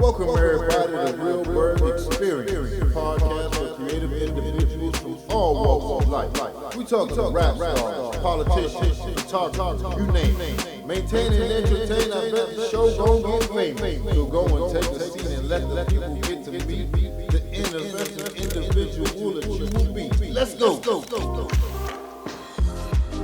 Welcome everybody to the Realberg Experience, podcast for creative individuals from all walks of life. We talking rap stars, politicians, photographers, you name it. Maintain and entertain, I bet the show gon' get famous. So go and take a seat and let the people get to meet the innovative individual that you will be. Let's go.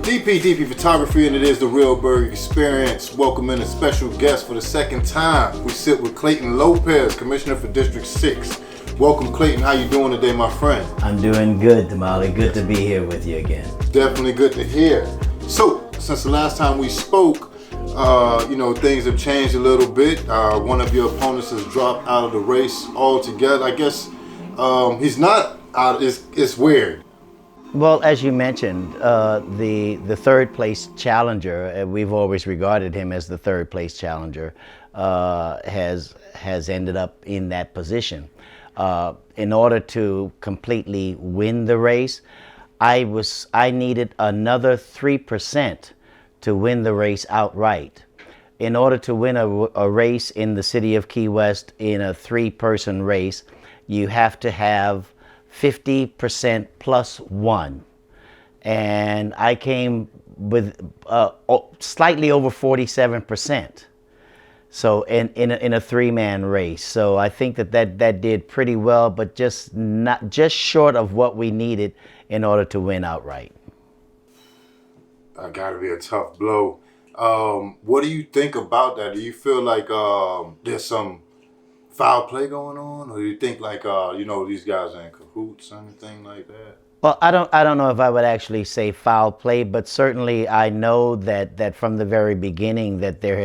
DP Photography, and it is the Realberg Experience. Welcoming a special guest for the second time. We sit with Clayton Lopez, Commissioner for District 6. Welcome, Clayton. How you doing today, my friend? I'm doing good, Damali. Good to be here with you again. Definitely good to hear. So, since the last time we spoke, things have changed a little bit. One of your opponents has dropped out of the race altogether. I guess he's not out. It's weird. Well, as you mentioned, the third place challenger, we've always regarded him as the third place challenger, has ended up in that position. In order to completely win the race, I needed another 3% to win the race outright. In order to win a race in the city of Key West in a 3-person race, you have to have 50% plus 1, and I came with slightly over 47%. So in a 3-man race, so I think that did pretty well, but just short of what we needed in order to win outright. Got to be a tough blow. What do you think about that? Do you feel like there's some foul play going on, or do you think like these guys are in cahoots or anything like that? Well, I don't know if I would actually say foul play, but certainly I know that from the very beginning that there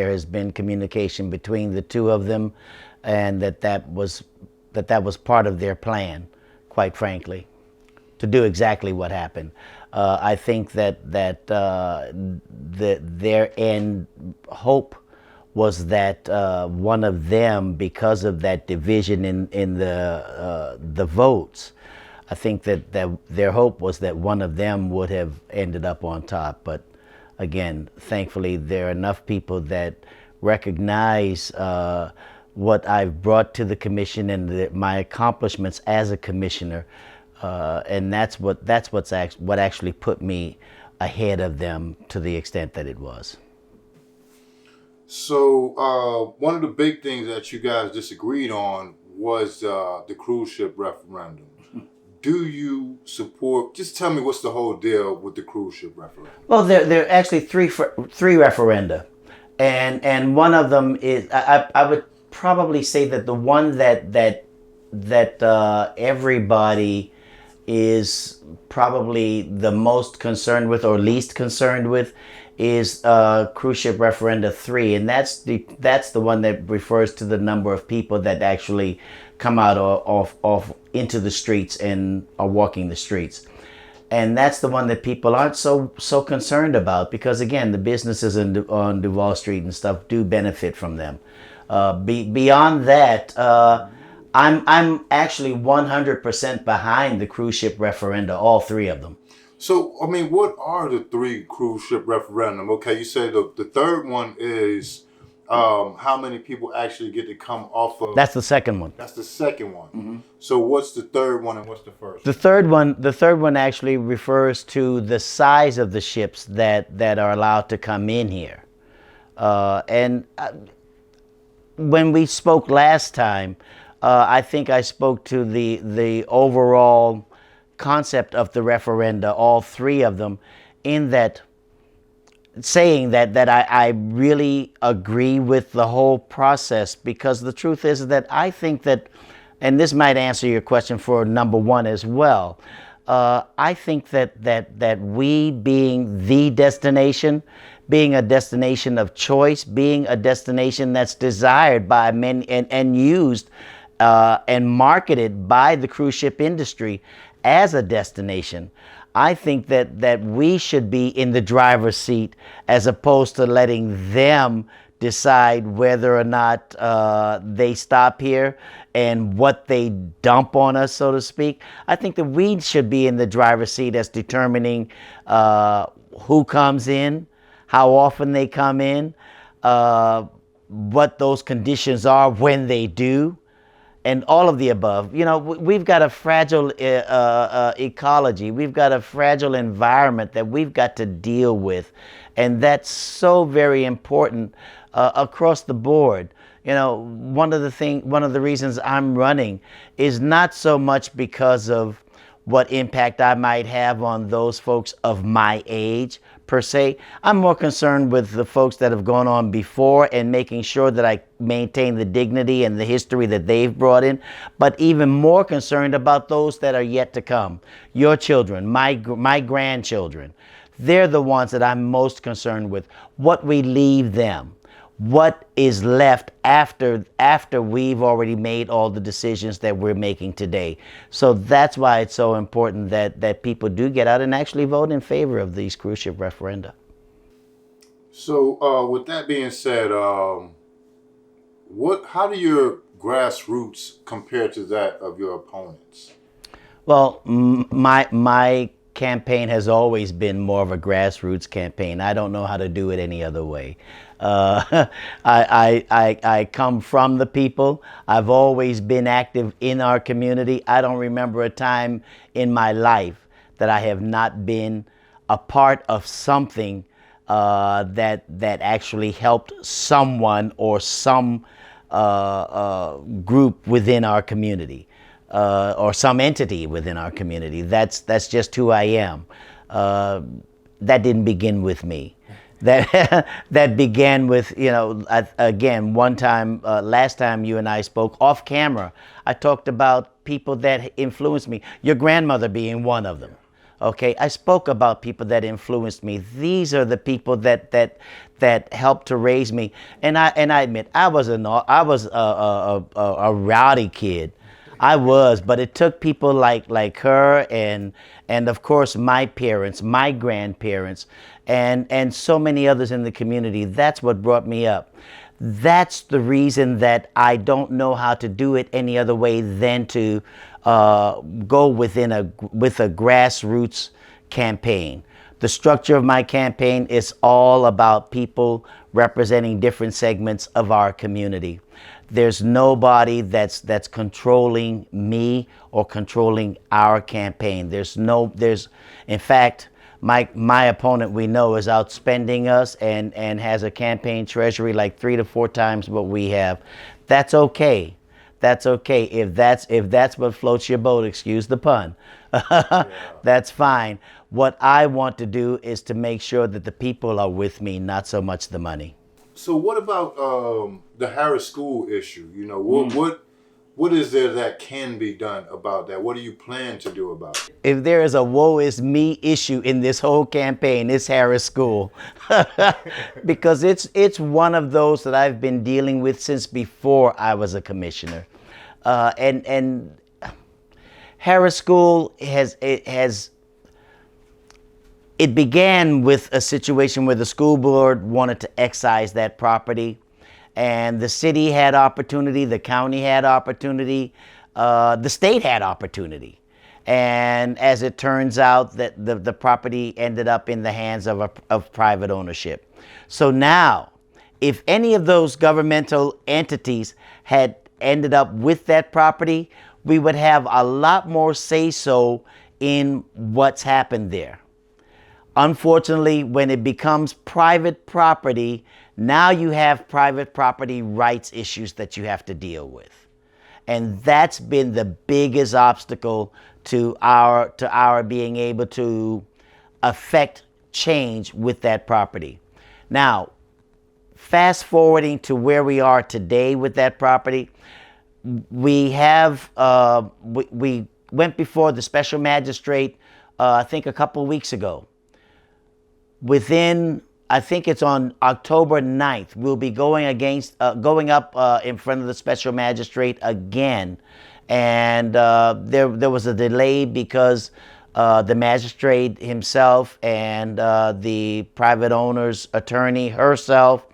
has been communication between the two of them, and that was part of their plan, quite frankly, to do exactly what happened. I think that their end hope was that one of them, because of that division in the votes, I think that their hope was that one of them would have ended up on top. But again, thankfully, there are enough people that recognize what I've brought to the commission and my accomplishments as a commissioner, and that's what actually put me ahead of them to the extent that it was. So one of the big things that you guys disagreed on was the cruise ship referendum. Do you support? Just tell me what's the whole deal with the cruise ship referendum. Well, there are actually three referenda, and one of them is I would probably say that the one that everybody is probably the most concerned with or least concerned with is cruise ship referenda 3, and that's the one that refers to the number of people that actually come out off into the streets and are walking the streets. And that's the one that people aren't so concerned about, because again, the businesses on Duval Street and stuff do benefit from them. Beyond that, I'm actually 100% behind the cruise ship referenda, all 3 of them. So, I mean, what are the 3 cruise ship referendum? Okay, you say the third one is how many people actually get to come off of... That's the second one. That's the second one. Mm-hmm. So what's the third one and what's the first? The third one actually refers to the size of the ships that are allowed to come in here. When we spoke last time, I think I spoke to the overall concept of the referenda, all 3 of them, in that saying that I really agree with the whole process, because the truth is that I think that, and this might answer your question for number 1 as well, I think that we being the destination, being a destination of choice, being a destination that's desired by many and used and marketed by the cruise ship industry as a destination, I think that we should be in the driver's seat as opposed to letting them decide whether or not they stop here and what they dump on us, so to speak. I think that we should be in the driver's seat as determining who comes in, how often they come in, what those conditions are when they do, and all of the above. You know, we've got a fragile ecology. We've got a fragile environment that we've got to deal with, and that's so very important across the board. You know, one of the reasons I'm running is not so much because of what impact I might have on those folks of my age per se. I'm more concerned with the folks that have gone on before and making sure that I maintain the dignity and the history that they've brought in, but even more concerned about those that are yet to come. Your children, my grandchildren. They're the ones that I'm most concerned with. What we leave them. What is left after we've already made all the decisions that we're making today. So that's why it's so important that people do get out and actually vote in favor of these cruise ship referenda. So, with that being said, how do your grassroots compare to that of your opponents? Well, my campaign has always been more of a grassroots campaign. I don't know how to do it any other way. I come from the people. I've always been active in our community. I don't remember a time in my life that I have not been a part of something that actually helped someone or some group within our community. Or some entity within our community. That's just who I am. That didn't begin with me. That began with, you know, again, one time, last time you and I spoke off camera, I talked about people that influenced me, your grandmother being one of them. Okay, I spoke about people that influenced me. These are the people that helped to raise me. And I admit, I was a rowdy kid. I was, but it took people like her and of course my parents, my grandparents, and so many others in the community. That's what brought me up. That's the reason that I don't know how to do it any other way than to go with a grassroots campaign. The structure of my campaign is all about people representing different segments of our community. There's nobody that's controlling me or controlling our campaign. In fact, my opponent, we know, is outspending us and has a campaign treasury like 3 to 4 times what we have. That's okay. That's okay. If that's what floats your boat, excuse the pun. That's fine. What I want to do is to make sure that the people are with me, not so much the money. So what about the Harris School issue? You know, what is there that can be done about that? What do you plan to do about it? If there is a woe is me issue in this whole campaign, it's Harris School. Because it's one of those that I've been dealing with since before I was a commissioner. And Harris School it began with a situation where the school board wanted to excise that property, and the city had opportunity, the county had opportunity, the state had opportunity. And as it turns out, that the property ended up in the hands of private ownership. So now, if any of those governmental entities had ended up with that property, we would have a lot more say-so in what's happened there. Unfortunately, when it becomes private property, now you have private property rights issues that you have to deal with. And that's been the biggest obstacle to our being able to affect change with that property. Now, fast forwarding to where we are today with that property, we went before the special magistrate, I think a couple of weeks ago. I think it's on October 9th, we'll be going up in front of the special magistrate again. And there was a delay because the magistrate himself and the private owner's attorney herself,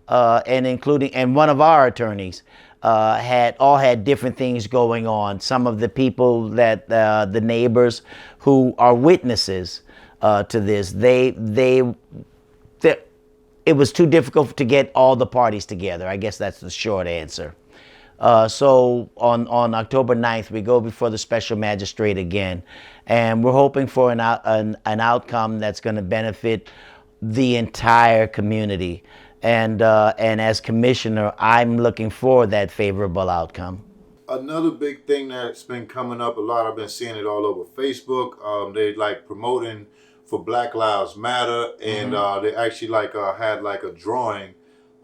and one of our attorneys, had different things going on. Some of the people that the neighbors who are witnesses to this, it was too difficult to get all the parties together. I guess that's the short answer. So on October 9th, we go before the special magistrate again, and we're hoping for an outcome that's going to benefit the entire community. And as commissioner, I'm looking for that favorable outcome. Another big thing that's been coming up a lot, I've been seeing it all over Facebook. They like promoting for Black Lives Matter, and they actually like had like a drawing,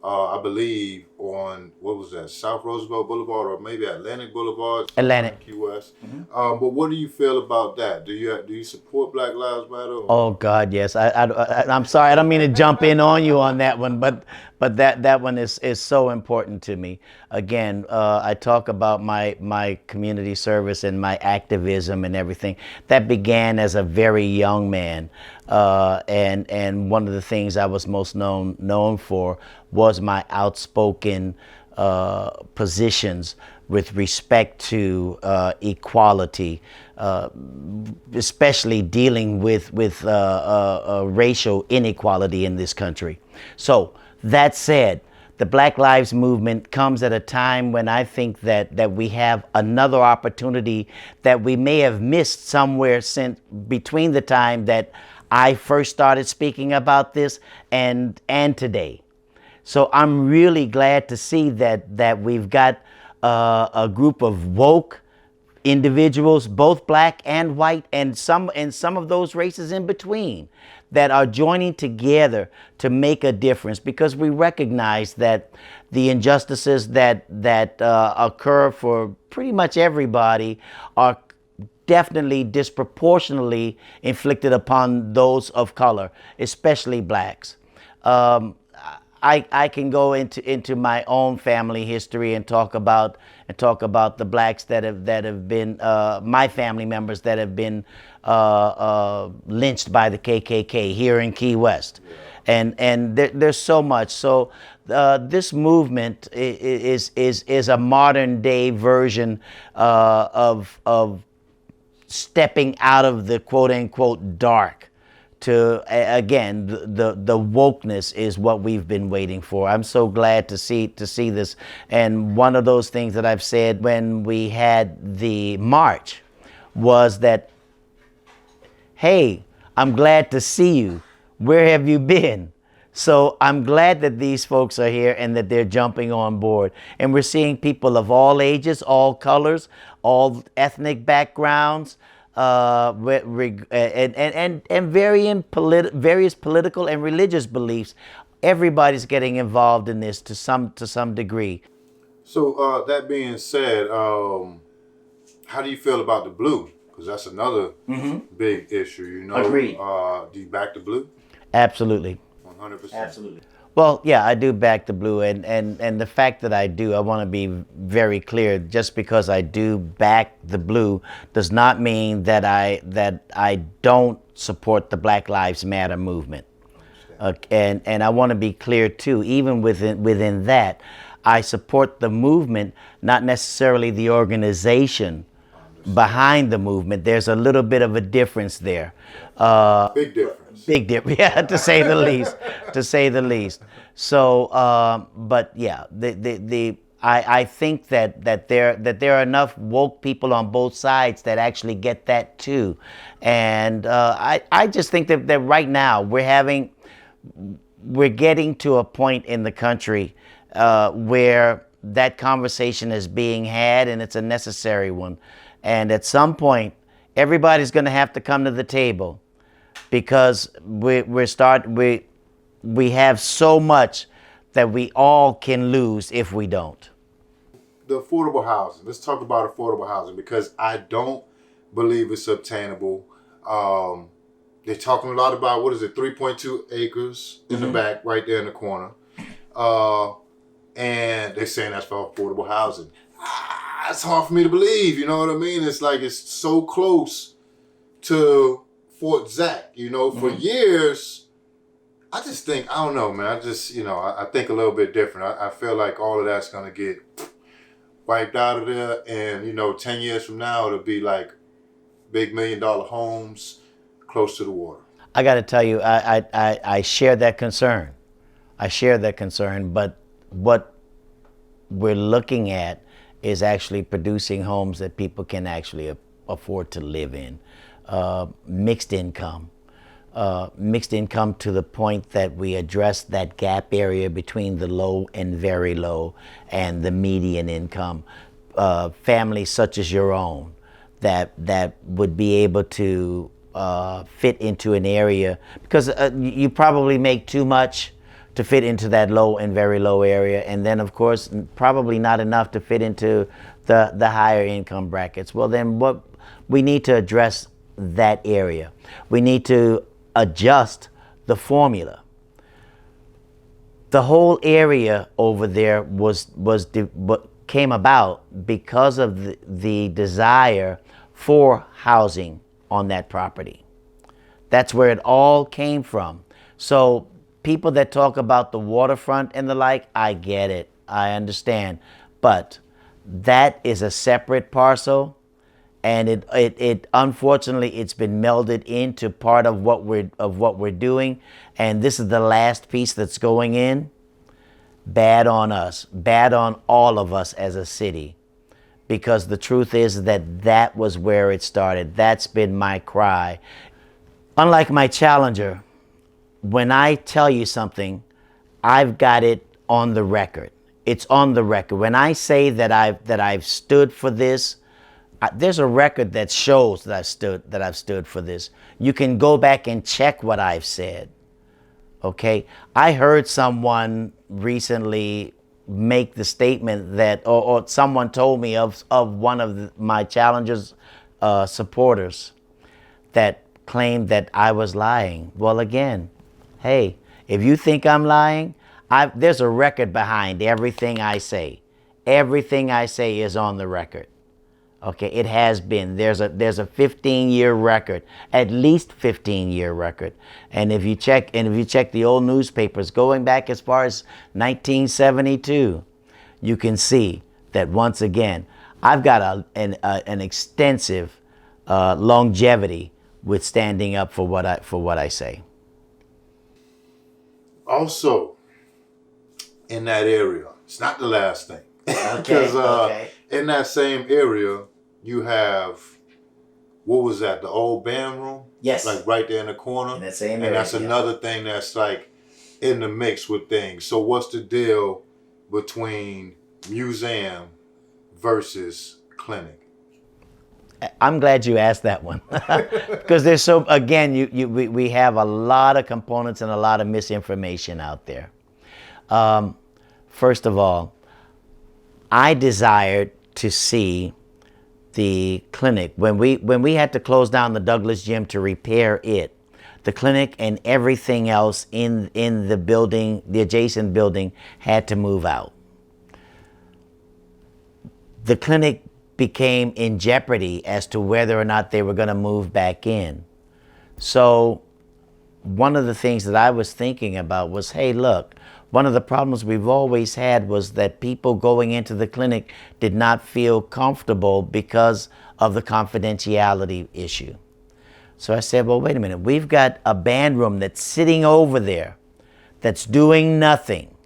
I believe, on what was that, South Roosevelt Boulevard or maybe Atlantic Boulevard, Atlantic. Key West. But what do you feel about that? Do you support Black Lives Matter? Or? Oh God, yes. I'm sorry. I don't mean to jump in on you on that one, but that one is so important to me. Again, I talk about my community service and my activism and everything. That began as a very young man, and one of the things I was most known for was my outspoken positions with respect to equality, especially dealing with racial inequality in this country. So that said, the Black Lives Movement comes at a time when I think that we have another opportunity that we may have missed somewhere since between the time that I first started speaking about this and today. So I'm really glad to see that we've got a group of woke individuals, both black and white, and some of those races in between, that are joining together to make a difference, because we recognize that the injustices that occur for pretty much everybody are definitely disproportionately inflicted upon those of color, especially blacks. I can go into my own family history and talk about the blacks that have been my family members that have been lynched by the KKK here in Key West, and there's so much. So this movement is a modern day version of stepping out of the quote unquote dark. To again, the wokeness is what we've been waiting for. I'm so glad to see this. And one of those things that I've said when we had the march was that, hey, I'm glad to see you. Where have you been? So I'm glad that these folks are here and that they're jumping on board. And we're seeing people of all ages, all colors, all ethnic backgrounds, and various political and religious beliefs. Everybody's getting involved in this to some degree. So that being said, how do you feel about the blue? Because that's another big issue. You know, Agreed. Do you back the blue? Absolutely. 100%. Absolutely. Well, yeah, I do back the blue, and the fact that I do, I want to be very clear. Just because I do back the blue does not mean that I don't support the Black Lives Matter movement. And I want to be clear too. Even within that, I support the movement, not necessarily the organization behind the movement. There's a little bit of a difference there. Big difference. Big dip, yeah, to say the least. To say the least. So, but yeah, I think that there are enough woke people on both sides that actually get that too, and I just think that right now we're getting to a point in the country where that conversation is being had, and it's a necessary one, and at some point everybody's going to have to come to the table. Because we have so much that we all can lose if we don't. The affordable housing. Let's talk about affordable housing, because I don't believe it's obtainable. They're talking a lot about, 3.2 acres in the back, right there in the corner. And they're saying that's for affordable housing. It's hard for me to believe, you know what I mean? It's like it's so close to Fort Zach, for years. I just think, I don't know, man. I just, I think a little bit different. I feel like all of that's going to get wiped out of there. And, 10 years from now, it'll be like big $1 million homes close to the water. I got to tell you, I share that concern I share that concern, but what we're looking at is actually producing homes that people can actually afford to live in. Mixed income. Mixed income to the point that we address that gap area between the low and very low and the median income. Families such as your own that would be able to fit into an area, because you probably make too much to fit into that low and very low area, and then of course probably not enough to fit into the higher income brackets. Well, then what we need to address that area. We need to adjust the formula. The whole area over there came about because of the desire for housing on that property. That's where it all came from. So people that talk about the waterfront and the like, I get it, I understand, but that is a separate parcel, and it unfortunately it's been melded into part of what we're doing, and this is the last piece that's going in. Bad on us, bad on all of us as a city, because the truth is that was where it started. That's been my cry. Unlike my challenger, when I tell you something, I've got it on the record. It's on the record. When I say that I've stood for this, there's a record that shows that I've stood for this. You can go back and check what I've said. Okay, I heard someone recently make the statement that, or someone told me of one of my challenger's supporters that claimed that I was lying. Well, again, hey, if you think I'm lying, there's a record behind everything I say. Everything I say is on the record. Okay, it has been. There's a 15-year record, at least 15-year record. And if you check the old newspapers going back as far as 1972, you can see that once again I've got an extensive longevity with standing up for what I say. Also, in that area, it's not the last thing. Because in that same area, you have, what was that, the old band room? Yes. Like right there in the corner. In that same and area, that's another thing that's like in the mix with things. So what's the deal between museum versus clinic? I'm glad you asked that one, because there's so, again, we have a lot of components and a lot of misinformation out there. First of all, I desired to see the clinic when we had to close down the Douglas Gym to repair it. The clinic and everything else in the building, the adjacent building, had to move out. The clinic became in jeopardy as to whether or not they were going to move back in. So one of the things that I was thinking about was, hey, look, one of the problems we've always had was that people going into the clinic did not feel comfortable because of the confidentiality issue. So I said, well, wait a minute. We've got a band room that's sitting over there that's doing nothing.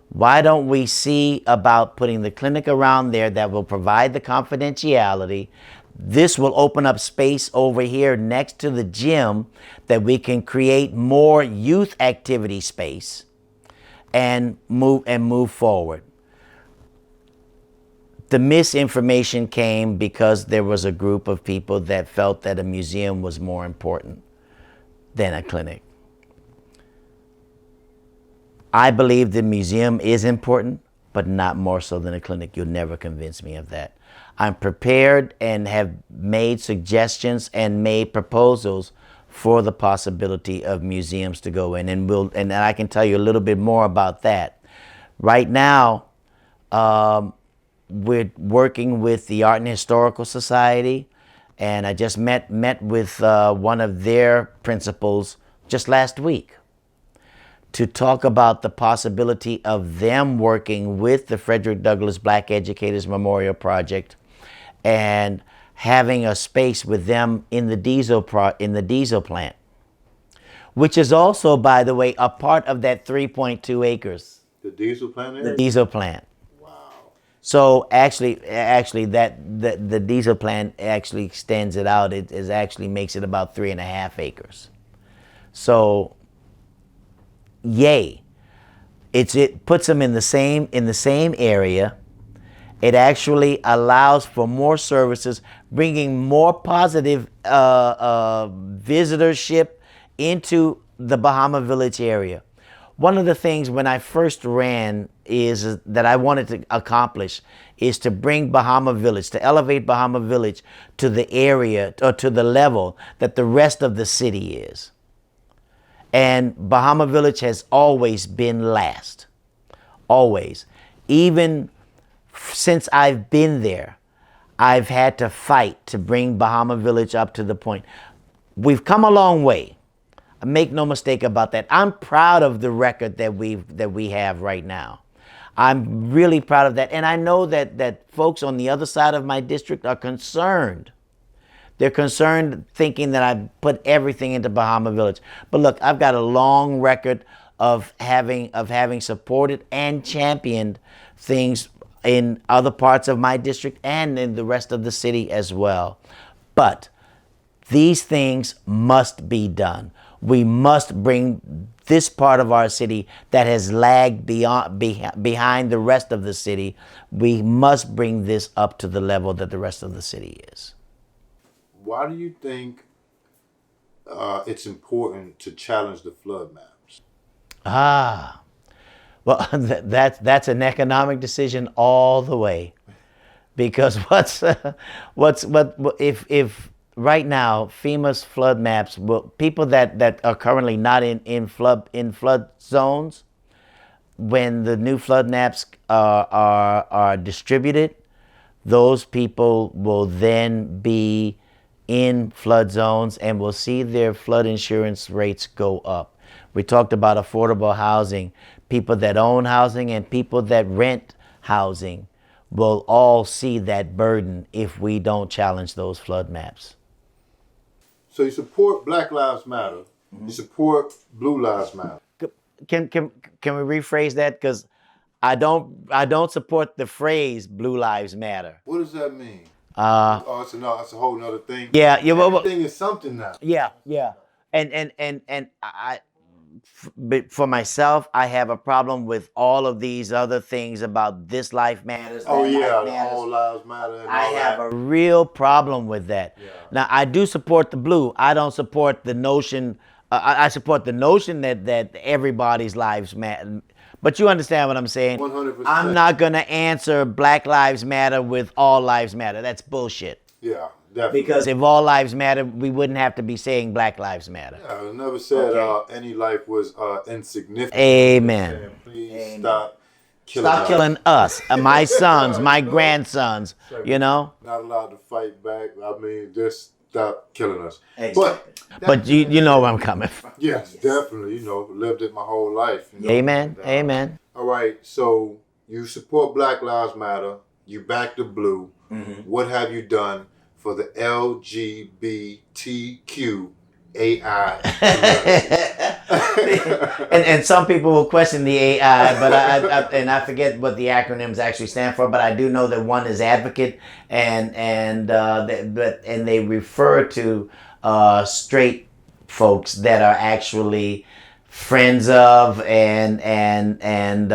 Why don't we see about putting the clinic around there that will provide the confidentiality? This will open up space over here next to the gym that we can create more youth activity space and move forward. The misinformation came because there was a group of people that felt that a museum was more important than a clinic. I believe the museum is important, but not more so than a clinic. You'll never convince me of that. I'm prepared and have made suggestions and made proposals for the possibility of museums to go in, and I can tell you a little bit more about that. Right now, we're working with the Art and Historical Society, and I just met with one of their principals just last week to talk about the possibility of them working with the Frederick Douglass Black Educators Memorial Project and having a space with them in the diesel plant. which is also, by the way, a part of that 3.2 acres, The diesel plant the area? diesel plant. Wow. So actually, the diesel plant actually extends it out. It is actually makes it about 3.5 acres. So, yay! It puts them in the same area. It actually allows for more services, bringing more positive visitorship into the Bahama Village area. One of the things when I first ran is that I wanted to accomplish is to bring Bahama Village, to elevate Bahama Village to the area or to the level that the rest of the city is. And Bahama Village has always been last. Always. Even since I've been there, I've had to fight to bring Bahama Village up to the point. We've come a long way. Make no mistake about that. I'm proud of the record that we have right now. I'm really proud of that. And I know that folks on the other side of my district are concerned. They're concerned thinking that I put everything into Bahama Village. But look, I've got a long record of having supported and championed things in other parts of my district and in the rest of the city as well. But these things must be done. We must bring this part of our city that has lagged behind the rest of the city. We must bring this up to the level that the rest of the city is. Why do you think it's important to challenge the flood maps? Well, that's an economic decision all the way, because if right now FEMA's flood maps, people that are currently not in flood zones, when the new flood maps are distributed, those people will then be in flood zones and will see their flood insurance rates go up. We talked about affordable housing. People that own housing and people that rent housing will all see that burden if we don't challenge those flood maps. So you support Black Lives Matter. You support Blue Lives Matter. Can we rephrase that? Because I don't support the phrase Blue Lives Matter. What does that mean? It's a whole nother thing. Yeah, everything is something now. Yeah. And for myself, I have a problem with all of these other things about this life matters. Oh yeah, life matters. all lives matter. And I all have that. a real problem with that. Yeah. Now, I do support the blue. I don't support the notion. I support the notion that everybody's lives matter. But you understand what I'm saying? 100%. I'm not going to answer Black Lives Matter with all lives matter. That's bullshit. Yeah, definitely. Because if all lives matter, we wouldn't have to be saying Black Lives Matter. Yeah, I never said any life was insignificant. Amen. Please stop killing Stop killing us, my sons, my grandsons, you know? Not allowed to fight back. I mean, just stop killing us. Exactly. But you know where I'm coming from. Yes, definitely. Lived it my whole life. Amen. Amen. All right, so you support Black Lives Matter. You back the blue. Mm-hmm. What have you done for the LGBTQAI? and some people will question the AI, but I forget what the acronyms actually stand for. But I do know that one is advocate, and they refer to straight folks that are actually friends of and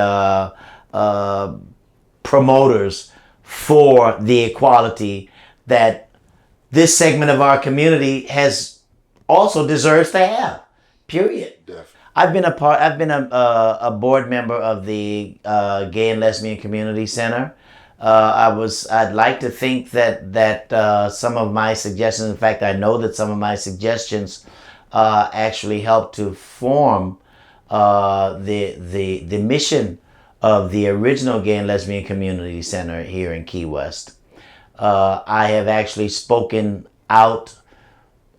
promoters for the equality that this segment of our community has also deserves to have. Period. Definitely. I've been a board member of the Gay and Lesbian Community Center. I'd like to think that some of my suggestions, in fact, I know that some of my suggestions actually helped to form the mission of the original Gay and Lesbian Community Center here in Key West. I have actually spoken out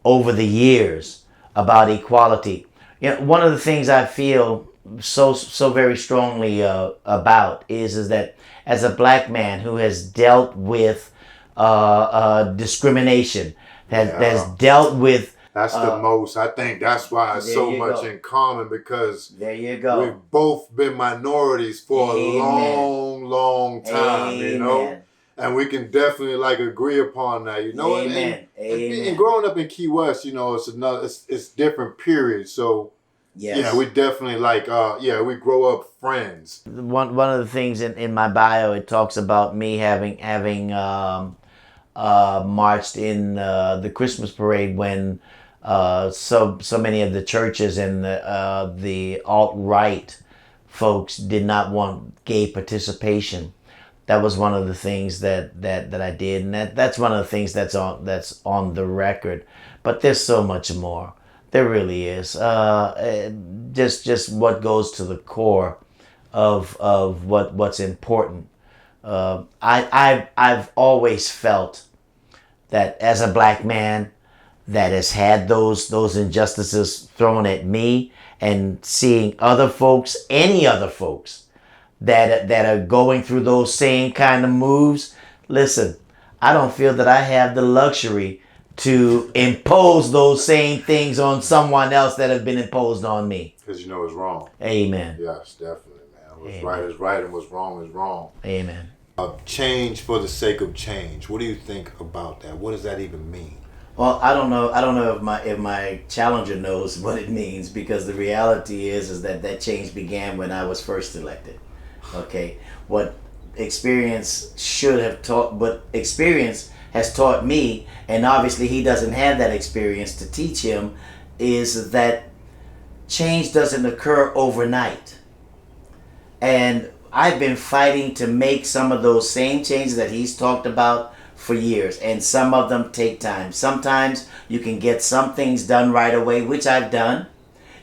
over the years about equality. One of the things I feel so very strongly about is that as a black man who has dealt with discrimination, has dealt with That's the most. I think that's why it's so much in common, because there you go. We've both been minorities for Amen. a long, long time, Amen. you know? And we can definitely like agree upon that, you know? Amen. And growing up in Key West, you know, it's different periods. So yes. Yeah, we definitely like we grow up friends. One of the things in my bio, it talks about me having marched in the Christmas parade when so many of the churches and the alt-right folks did not want gay participation. That was one of the things that I did, and that's one of the things that's on the record. But there's so much more. There really is. Just what goes to the core of what's important. I've always felt that as a black man that has had those injustices thrown at me, and seeing other folks, any other folks that are going through those same kind of moves. Listen, I don't feel that I have the luxury to impose those same things on someone else that have been imposed on me. Because you know it's wrong. Amen. Yes, definitely, man. What's right is right, and what's wrong is wrong. Amen. Change for the sake of change. What do you think about that? What does that even mean? Well, I don't know if my challenger knows what it means, because the reality is that change began when I was first elected. Okay, what experience has taught me, and obviously he doesn't have that experience to teach him, is that change doesn't occur overnight. And I've been fighting to make some of those same changes that he's talked about for years, and some of them take time. Sometimes you can get some things done right away, which I've done.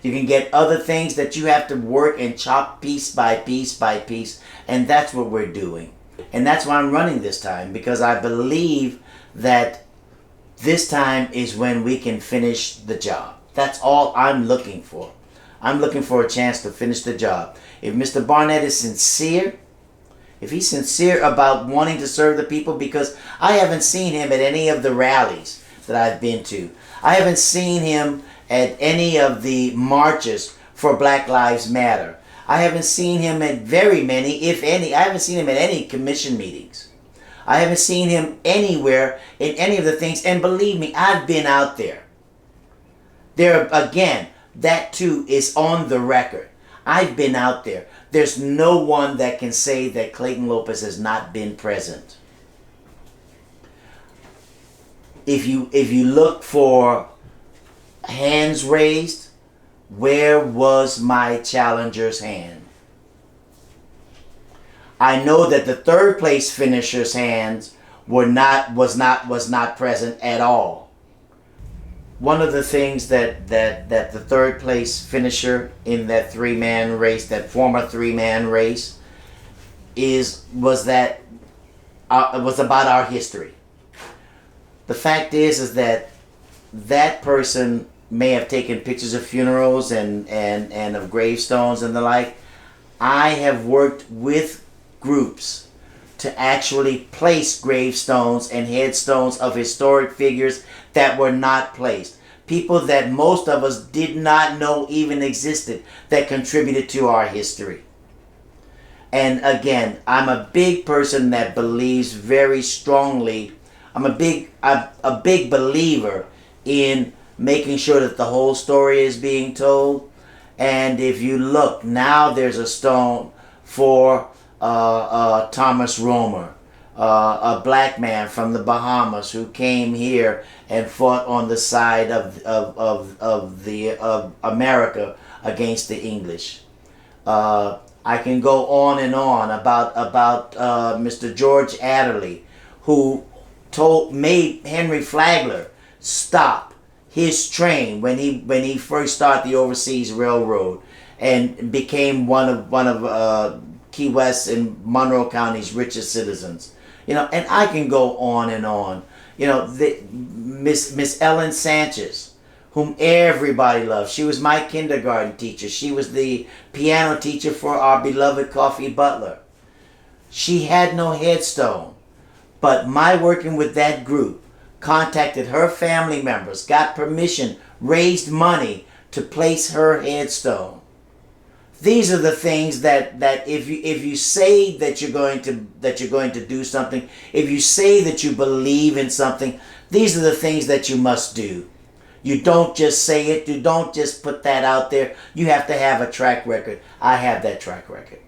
You can get other things that you have to work and chop piece by piece by piece, and that's what we're doing. And that's why I'm running this time, because I believe that this time is when we can finish the job. That's all I'm looking for. I'm looking for a chance to finish the job. If Mr. Barnett is sincere, if he's sincere about wanting to serve the people, because I haven't seen him at any of the rallies that I've been to. I haven't seen him at any of the marches for Black Lives Matter. I haven't seen him at very many, if any. I haven't seen him at any commission meetings. I haven't seen him anywhere in any of the things. And believe me, I've been out there. There, again, that too is on the record. I've been out there. There's no one that can say that Clayton Lopez has not been present. If you look for hands raised, where was my challenger's hand? I know that the third place finisher's hands was not present at all. One of the things that the third place finisher in that three-man race, that former three-man race, was about our history. The fact is that person may have taken pictures of funerals and of gravestones and the like. I have worked with groups to actually place gravestones and headstones of historic figures that were not placed. People that most of us did not know even existed, that contributed to our history. And again, I'm a big person that believes very strongly. I'm a big believer in making sure that the whole story is being told. And if you look, now there's a stone for Thomas Romer, a black man from the Bahamas who came here and fought on the side of America against the English. I can go on and on about Mr. George Adderley, who made Henry Flagler stop his train when he first started the Overseas Railroad, and became one of Key West and Monroe County's richest citizens. And I can go on and on. Miss Ellen Sanchez, whom everybody loves. She was my kindergarten teacher. She was the piano teacher for our beloved Coffee Butler. She had no headstone, but my working with that group contacted her family members, got permission, raised money to place her headstone. These are the things that if you say that you're going to do something, if you say that you believe in something, these are the things that you must do. You don't just say it, you don't just put that out there. You have to have a track record. I have that track record.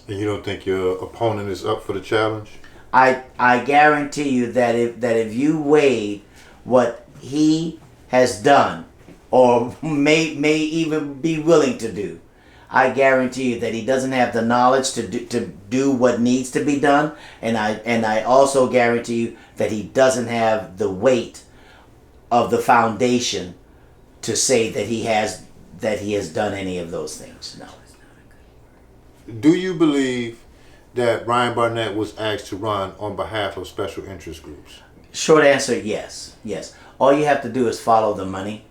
And you don't think your opponent is up for the challenge? I guarantee you that if you weigh what he has done or may even be willing to do, I guarantee you that he doesn't have the knowledge to do what needs to be done, and I also guarantee you that he doesn't have the weight of the foundation to say that he has done any of those things. No. Do you believe that Brian Barnett was asked to run on behalf of special interest groups? Short answer, yes. All you have to do is follow the money.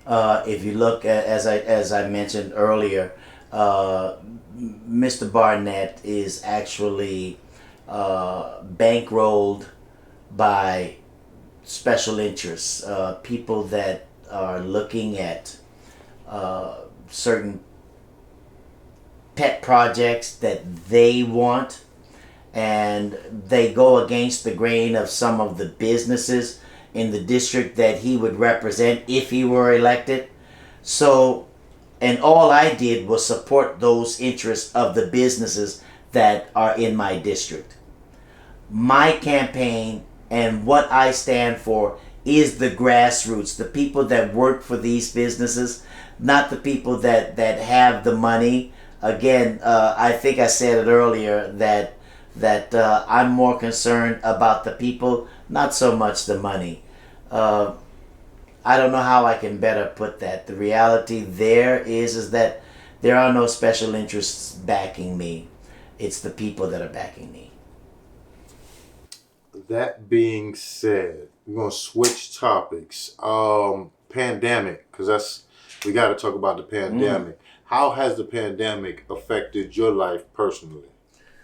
If you look at, as I mentioned earlier, Mr. Barnett is actually bankrolled by special interests, people that are looking at certain pet projects that they want, and they go against the grain of some of the businesses in the district that he would represent if he were elected. So, and all I did was support those interests of the businesses that are in my district. My campaign and what I stand for is the grassroots, the people that work for these businesses, not the people that have the money. Again, I think I said it earlier that I'm more concerned about the people, not so much the money. I don't know how I can better put that. The reality there is that there are no special interests backing me. It's the people that are backing me. That being said, we're gonna switch topics. Pandemic, because we got to talk about the pandemic. How has the pandemic affected your life personally?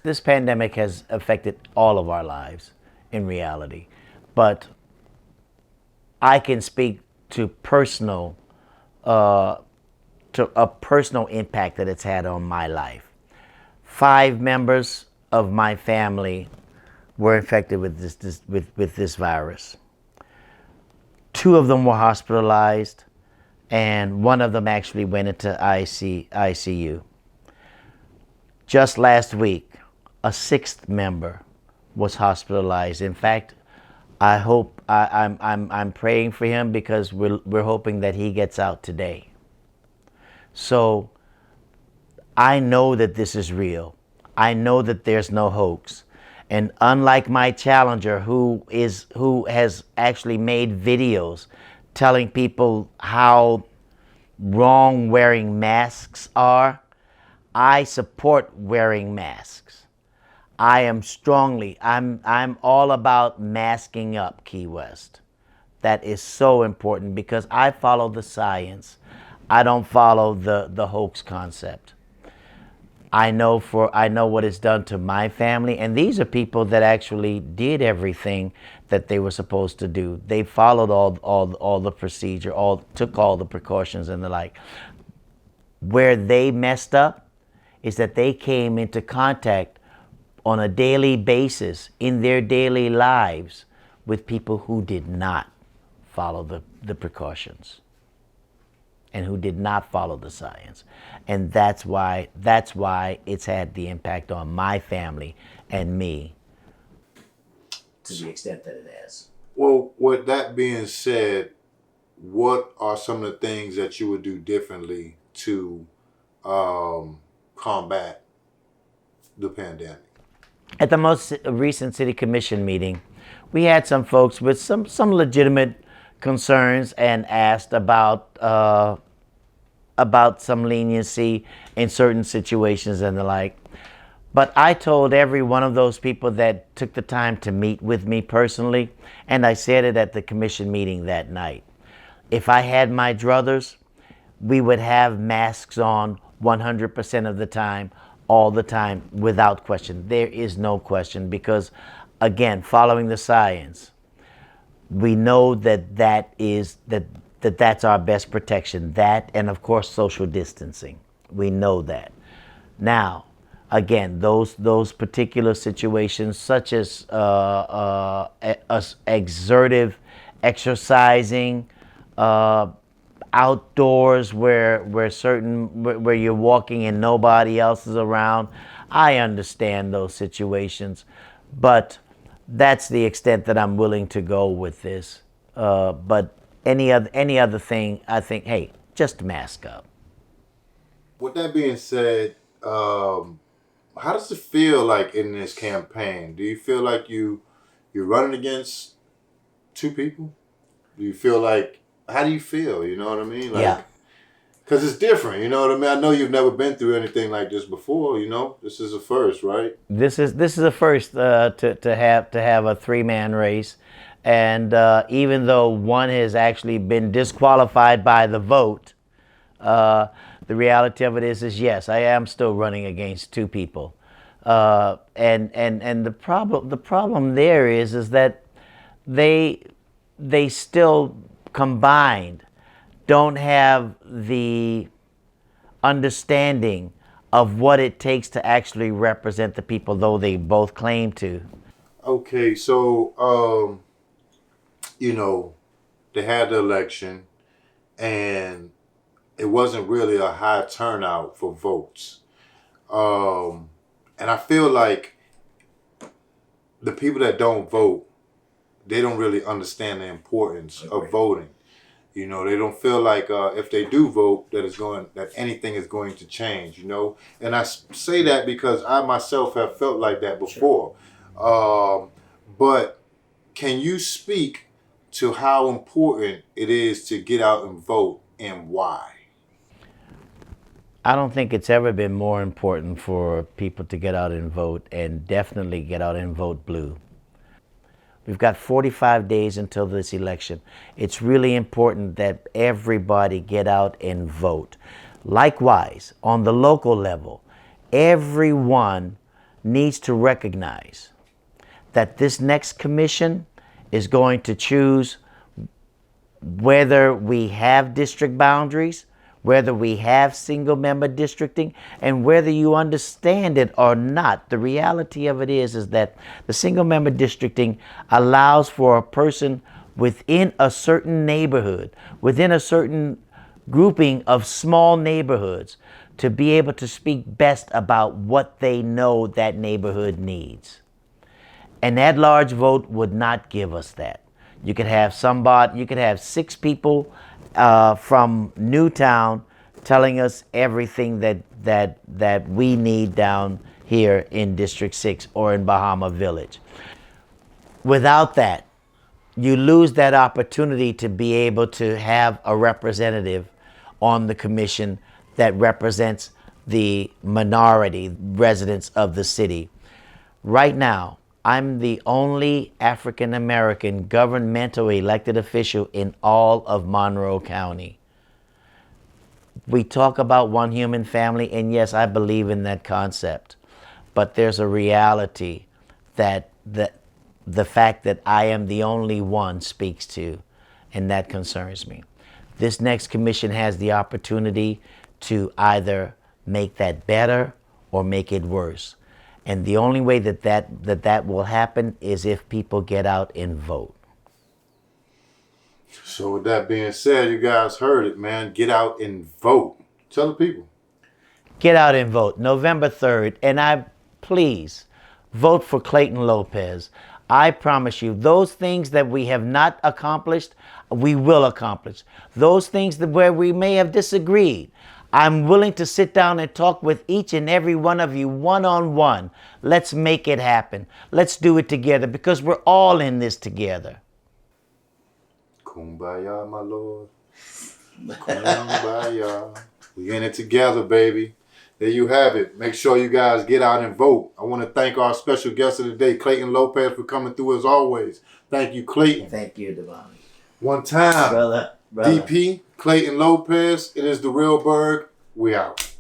This pandemic has affected all of our lives in reality, but I can speak to a personal impact that it's had on my life. 5 members of my family were infected with this virus. 2 of them were hospitalized, and 1 of them actually went into ICU. Just last week, a 6th member was hospitalized. In fact, I'm praying for him because we're hoping that he gets out today. So I know that this is real. I know that there's no hoax. And unlike my challenger, who has actually made videos telling people how wrong wearing masks are, I support wearing masks. I'm all about masking up, Key West. That is so important because I follow the science. I don't follow the hoax concept. I know what it's done to my family, and these are people that actually did everything that they were supposed to do. They followed all the procedure, took all the precautions and the like. Where they messed up is that they came into contact on a daily basis in their daily lives with people who did not follow the precautions and who did not follow the science. And that's why it's had the impact on my family and me to the extent that it has. Well, with that being said, what are some of the things that you would do differently to combat the pandemic? At the most recent city commission meeting, we had some folks with some legitimate concerns and asked about some leniency in certain situations and the like. But I told every one of those people that took the time to meet with me personally, and I said it at the commission meeting that night, if I had my druthers, we would have masks on 100% of the time, all the time, without question. There is no question because, again, following the science, We know that's our best protection. That, and of course social distancing. We know that. Now, again, those particular situations, such as exertive exercising, outdoors where you're walking and nobody else is around. I understand those situations, but that's the extent that I'm willing to go with this. But any other thing, I think, hey, just mask up. With that being said, how does it feel like in this campaign? Do you feel like you're running against two people? Do you feel like, how do you feel? You know what I mean? Like, Yeah. because it's different. You know what I mean? I know you've never been through anything like this before. You know, this is a first, right? This is a first to have a 3-man race, and even though one has actually been disqualified by the vote, the reality of it is yes, I am still running against two people, and the problem there is that they still combined don't have the understanding of what it takes to actually represent the people, though they both claim to. Okay, so you know, they had the election, and it wasn't really a high turnout for votes. And I feel like the people that don't vote, they don't really understand the importance of voting. You know, they don't feel like if they do vote that anything is going to change. You know, and I say that because I myself have felt like that before. But can you speak to how important it is to get out and vote and why? I don't think it's ever been more important for people to get out and vote, and definitely get out and vote blue. We've got 45 days until this election. It's really important that everybody get out and vote. Likewise, on the local level, everyone needs to recognize that this next commission is going to choose whether we have district boundaries, whether we have single member districting, and whether you understand it or not. The reality of it is that the single member districting allows for a person within a certain neighborhood, within a certain grouping of small neighborhoods, to be able to speak best about what they know that neighborhood needs. An at-large vote would not give us that. You could have 6 people from Newtown telling us everything that we need down here in District 6 or in Bahama Village. Without that, you lose that opportunity to be able to have a representative on the commission that represents the minority residents of the city. Right now, I'm the only African American governmental elected official in all of Monroe County. We talk about one human family, and yes, I believe in that concept. But there's a reality that the fact that I am the only one speaks to, and that concerns me. This next commission has the opportunity to either make that better or make it worse. And the only way that will happen is if people get out and vote. So with that being said, you guys heard it, man. Get out and vote. Tell the people. Get out and vote November 3rd. And please vote for Clayton Lopez. I promise you, those things that we have not accomplished, we will accomplish. Those things where we may have disagreed, I'm willing to sit down and talk with each and every one of you one-on-one. Let's make it happen. Let's do it together, because we're all in this together. Kumbaya, my lord. Kumbaya. We in it together, baby. There you have it. Make sure you guys get out and vote. I want to thank our special guest of the day, Clayton Lopez, for coming through as always. Thank you, Clayton. Thank you, Devon. One time. Brother. DP, Clayton Lopez. It is the Realberg. We out.